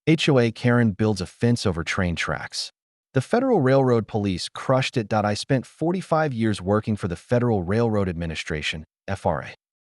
HOA Karen builds a fence over train tracks. The Federal Railroad Police crushed it. I spent 45 years working for the Federal Railroad Administration, FRA.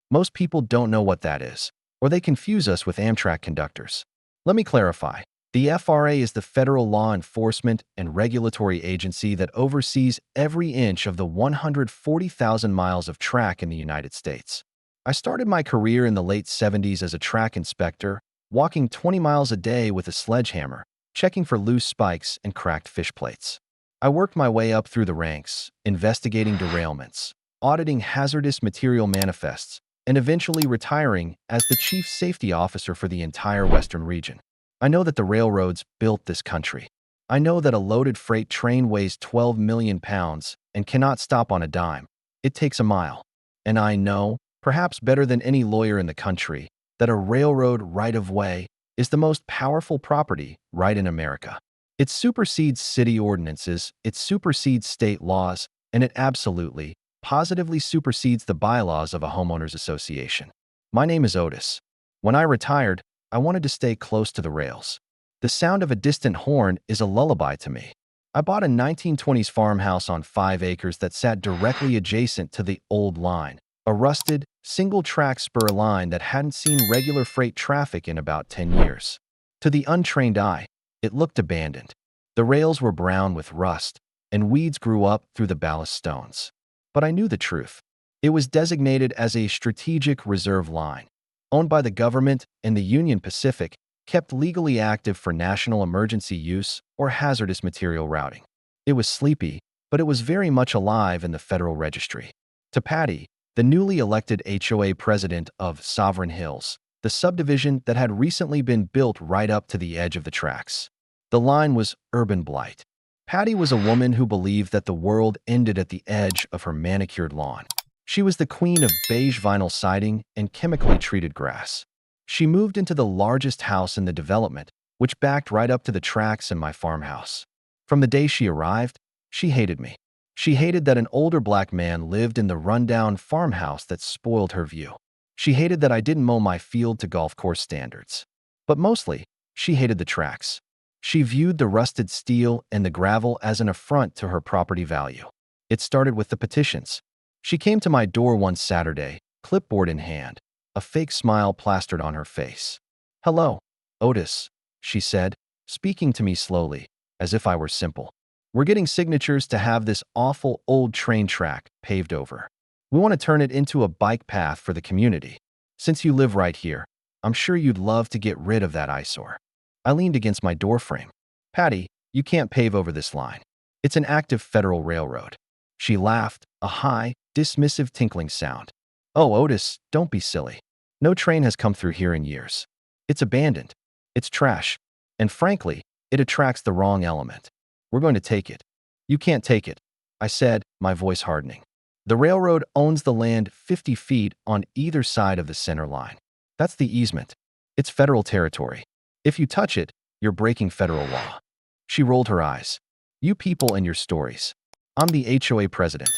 Most people don't know what that is, or they confuse us with Amtrak conductors. Let me clarify. The FRA is the federal law enforcement and regulatory agency that oversees every inch of the 140,000 miles of track in the United States. I started my career in the late 70s as a track inspector, walking 20 miles a day with a sledgehammer, checking for loose spikes and cracked fish plates. I worked my way up through the ranks, investigating derailments, auditing hazardous material manifests, and eventually retiring as the chief safety officer for the entire Western region. I know that the railroads built this country. I know that a loaded freight train weighs 12 million pounds and cannot stop on a dime. It takes a mile. And I know, perhaps better than any lawyer in the country, that a railroad right-of-way is the most powerful property right in America. It supersedes city ordinances, it supersedes state laws, and it absolutely, positively supersedes the bylaws of a homeowners association. My name is Otis. When I retired, I wanted to stay close to the rails. The sound of a distant horn is a lullaby to me. I bought a 1920s farmhouse on 5 acres that sat directly adjacent to the old line, a rusted, single-track spur line that hadn't seen regular freight traffic in about 10 years. To the untrained eye, it looked abandoned. The rails were brown with rust, and weeds grew up through the ballast stones. But I knew the truth. It was designated as a strategic reserve line, owned by the government and the Union Pacific, kept legally active for national emergency use or hazardous material routing. It was sleepy, but it was very much alive in the Federal Registry. To Patty, the newly elected HOA president of Sovereign Hills, the subdivision that had recently been built right up to the edge of the tracks. The line was urban blight. Patty was a woman who believed that the world ended at the edge of her manicured lawn. She was the queen of beige vinyl siding and chemically treated grass. She moved into the largest house in the development, which backed right up to the tracks in my farmhouse. From the day she arrived, she hated me. She hated that an older black man lived in the rundown farmhouse that spoiled her view. She hated that I didn't mow my field to golf course standards. But mostly, she hated the tracks. She viewed the rusted steel and the gravel as an affront to her property value. It started with the petitions. She came to my door one Saturday, clipboard in hand, a fake smile plastered on her face. "Hello, Otis," she said, speaking to me slowly, as if I were simple. "We're getting signatures to have this awful old train track paved over. We want to turn it into a bike path for the community. Since you live right here, I'm sure you'd love to get rid of that eyesore." I leaned against my doorframe. "Patty, you can't pave over this line. It's an active federal railroad." She laughed, a high, dismissive tinkling sound. "Oh, Otis, don't be silly. No train has come through here in years. It's abandoned. It's trash. And frankly, it attracts the wrong element. We're going to take it." "You can't take it," I said, my voice hardening. "The railroad owns the land 50 feet on either side of the center line. That's the easement. It's federal territory. If you touch it, you're breaking federal law." She rolled her eyes. "You people and your stories. I'm the HOA president.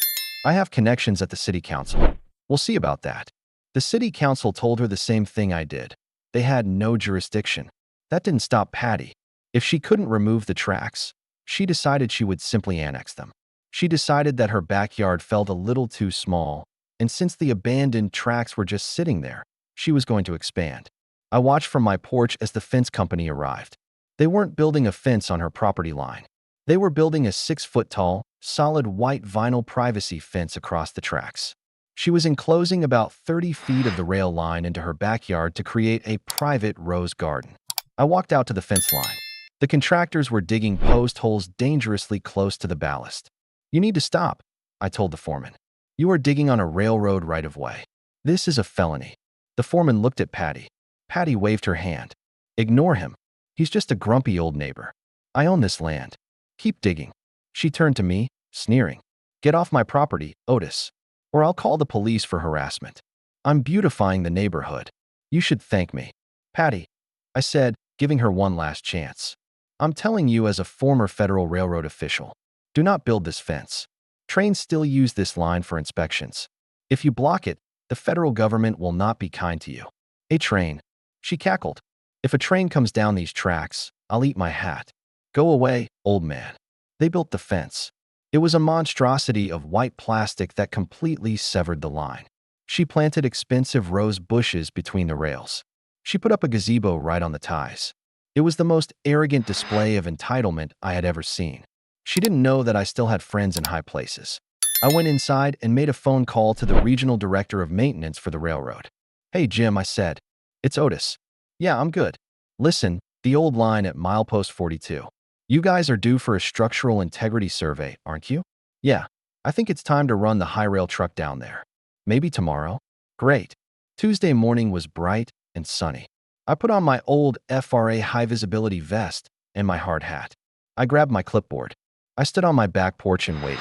I have connections at the city council. We'll see about that." The city council told her the same thing I did. They had no jurisdiction. That didn't stop Patty. If she couldn't remove the tracks, she decided she would simply annex them. She decided that her backyard felt a little too small, and since the abandoned tracks were just sitting there, she was going to expand. I watched from my porch as the fence company arrived. They weren't building a fence on her property line. They were building a 6-foot-tall, solid white vinyl privacy fence across the tracks. She was enclosing about 30 feet of the rail line into her backyard to create a private rose garden. I walked out to the fence line. The contractors were digging post holes dangerously close to the ballast. "You need to stop," I told the foreman. "You are digging on a railroad right-of-way. This is a felony." The foreman looked at Patty. Patty waved her hand. "Ignore him. He's just a grumpy old neighbor. I own this land. Keep digging." She turned to me, sneering. "Get off my property, Otis, or I'll call the police for harassment. I'm beautifying the neighborhood. You should thank me." "Patty," I said, giving her one last chance. "I'm telling you as a former Federal Railroad official, do not build this fence. Trains still use this line for inspections. If you block it, the federal government will not be kind to you." "A train," she cackled. If a train comes down these tracks, I'll eat my hat. Go away, old man. They built the fence. It was a monstrosity of white plastic that completely severed the line. She planted expensive rose bushes between the rails. She put up a gazebo right on the ties. It was the most arrogant display of entitlement I had ever seen. She didn't know that I still had friends in high places. I went inside and made a phone call to the regional director of maintenance for the railroad. Hey, Jim, I said. It's Otis. Yeah, I'm good. Listen, the old line at milepost 42. You guys are due for a structural integrity survey, aren't you? Yeah, I think it's time to run the high rail truck down there. Maybe tomorrow? Great. Tuesday morning was bright and sunny. I put on my old FRA high-visibility vest and my hard hat. I grabbed my clipboard. I stood on my back porch and waited.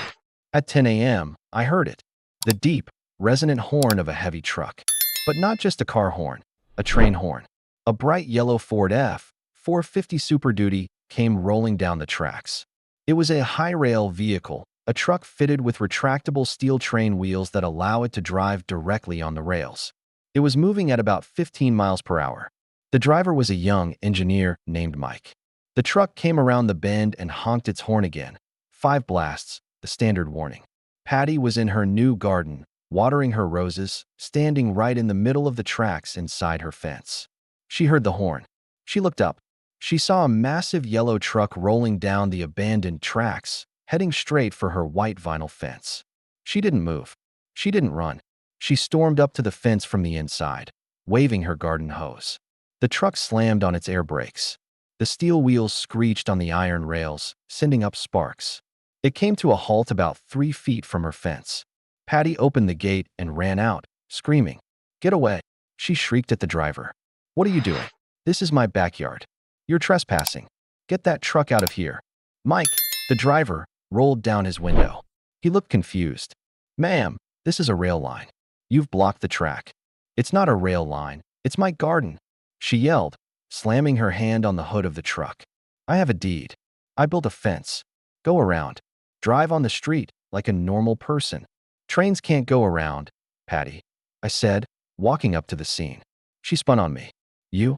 At 10 a.m., I heard it. The deep, resonant horn of a heavy truck. But not just a car horn, a train horn. A bright yellow Ford F-450 Super Duty came rolling down the tracks. It was a high-rail vehicle, a truck fitted with retractable steel train wheels that allow it to drive directly on the rails. It was moving at about 15 miles per hour. The driver was a young engineer named Mike. The truck came around the bend and honked its horn again. 5 blasts, the standard warning. Patty was in her new garden, watering her roses, standing right in the middle of the tracks inside her fence. She heard the horn. She looked up. She saw a massive yellow truck rolling down the abandoned tracks, heading straight for her white vinyl fence. She didn't move. She didn't run. She stormed up to the fence from the inside, waving her garden hose. The truck slammed on its air brakes. The steel wheels screeched on the iron rails, sending up sparks. It came to a halt about 3 feet from her fence. Patty opened the gate and ran out, screaming. Get away! She shrieked at the driver. What are you doing? This is my backyard. You're trespassing. Get that truck out of here. Mike, the driver, rolled down his window. He looked confused. Ma'am, this is a rail line. You've blocked the track. It's not a rail line. It's my garden. She yelled, slamming her hand on the hood of the truck. I have a deed. I built a fence. Go around. Drive on the street like a normal person. Trains can't go around, Patty, I said, walking up to the scene. She spun on me. You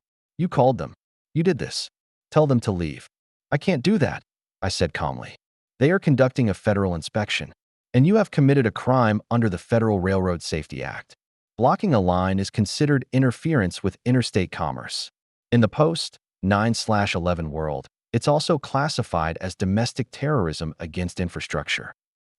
called them. You did this. Tell them to leave. I can't do that, I said calmly. They are conducting a federal inspection, and you have committed a crime under the Federal Railroad Safety Act. Blocking a line is considered interference with interstate commerce. In the post-9/11 world, it's also classified as domestic terrorism against infrastructure.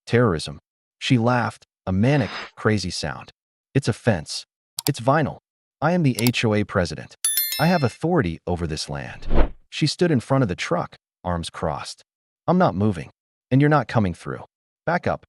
Terrorism. She laughed, a manic, crazy sound. It's a fence. It's vinyl. I am the HOA president. I have authority over this land. She stood in front of the truck, arms crossed. I'm not moving, and you're not coming through. Back up.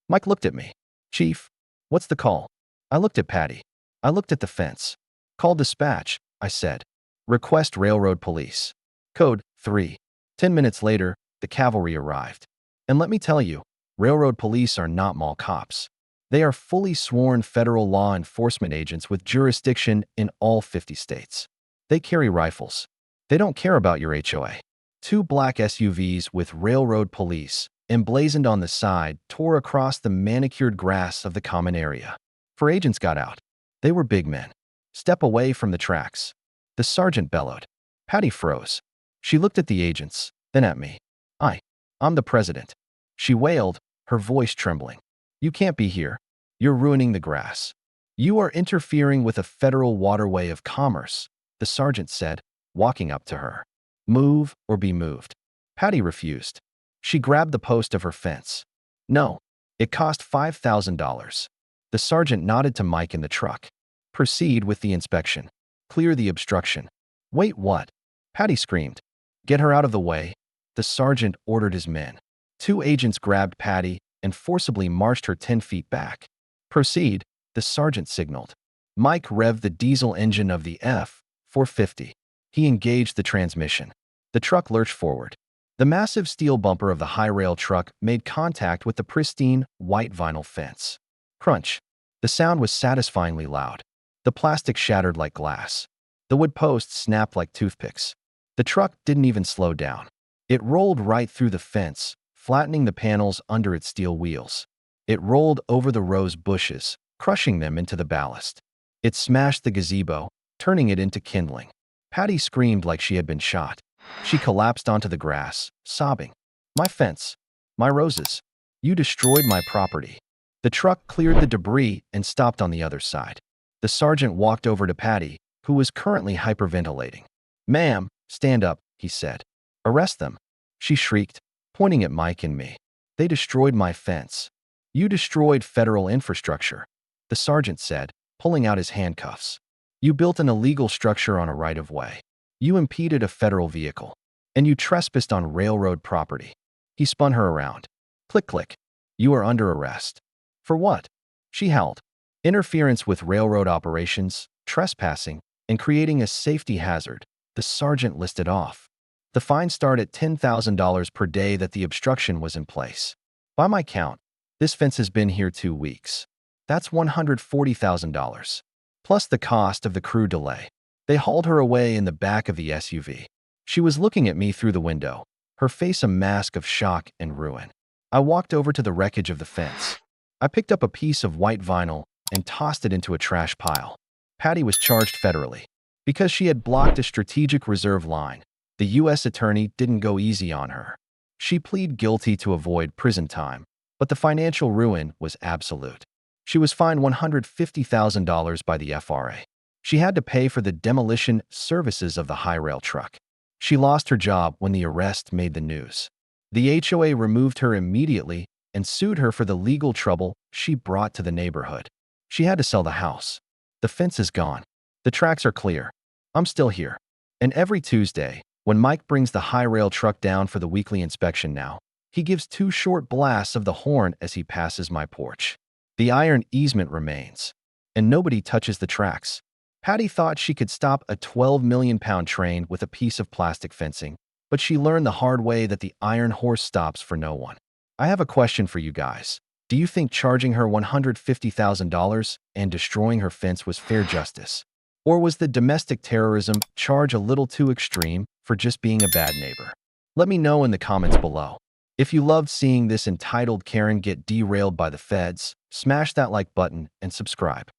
Mike looked at me. Chief, what's the call? I looked at Patty. I looked at the fence. Call dispatch, I said. Request railroad police. Code 3. 10 minutes later, the cavalry arrived. And let me tell you, railroad police are not mall cops. They are fully sworn federal law enforcement agents with jurisdiction in all 50 states. They carry rifles. They don't care about your HOA. 2 black SUVs with railroad police, emblazoned on the side, tore across the manicured grass of the common area. 4 agents got out. They were big men. Step away from the tracks. The sergeant bellowed. Patty froze. She looked at the agents, then at me. I'm the president. She wailed, her voice trembling. You can't be here. You're ruining the grass. You are interfering with a federal waterway of commerce, the sergeant said, walking up to her. Move or be moved. Patty refused. She grabbed the post of her fence. No, it cost $5,000. The sergeant nodded to Mike in the truck. Proceed with the inspection. Clear the obstruction. Wait, what? Patty screamed. Get her out of the way. The sergeant ordered his men. 2 agents grabbed Patty and forcibly marched her 10 feet back. Proceed, the sergeant signaled. Mike revved the diesel engine of the F-450. He engaged the transmission. The truck lurched forward. The massive steel bumper of the high rail truck made contact with the pristine, white vinyl fence. Crunch. The sound was satisfyingly loud. The plastic shattered like glass. The wood posts snapped like toothpicks. The truck didn't even slow down. It rolled right through the fence, flattening the panels under its steel wheels. It rolled over the rose bushes, crushing them into the ballast. It smashed the gazebo, turning it into kindling. Patty screamed like she had been shot. She collapsed onto the grass, sobbing. My fence. My roses. You destroyed my property. The truck cleared the debris and stopped on the other side. The sergeant walked over to Patty, who was currently hyperventilating. Ma'am, stand up, he said. Arrest them. She shrieked, pointing at Mike and me. They destroyed my fence. You destroyed federal infrastructure, the sergeant said, pulling out his handcuffs. You built an illegal structure on a right-of-way. You impeded a federal vehicle. And you trespassed on railroad property. He spun her around. Click, click. You are under arrest. For what? She howled. Interference with railroad operations, trespassing, and creating a safety hazard, the sergeant listed off. The fine started at $10,000 per day that the obstruction was in place. By my count, this fence has been here 2 weeks. That's $140,000. Plus the cost of the crew delay. They hauled her away in the back of the SUV. She was looking at me through the window, her face a mask of shock and ruin. I walked over to the wreckage of the fence. I picked up a piece of white vinyl and tossed it into a trash pile. Patty was charged federally. Because she had blocked a strategic reserve line, the U.S. attorney didn't go easy on her. She pleaded guilty to avoid prison time, but the financial ruin was absolute. She was fined $150,000 by the FRA. She had to pay for the demolition services of the high rail truck. She lost her job when the arrest made the news. The HOA removed her immediately and sued her for the legal trouble she brought to the neighborhood. She had to sell the house. The fence is gone. The tracks are clear. I'm still here. And every Tuesday, when Mike brings the high rail truck down for the weekly inspection now, he gives 2 short blasts of the horn as he passes my porch. The iron easement remains, and nobody touches the tracks. Patty thought she could stop a 12-million-pound train with a piece of plastic fencing, but she learned the hard way that the iron horse stops for no one. I have a question for you guys. Do you think charging her $150,000 and destroying her fence was fair justice? Or was the domestic terrorism charge a little too extreme for just being a bad neighbor? Let me know in the comments below. If you loved seeing this entitled Karen get derailed by the feds, smash that like button and subscribe.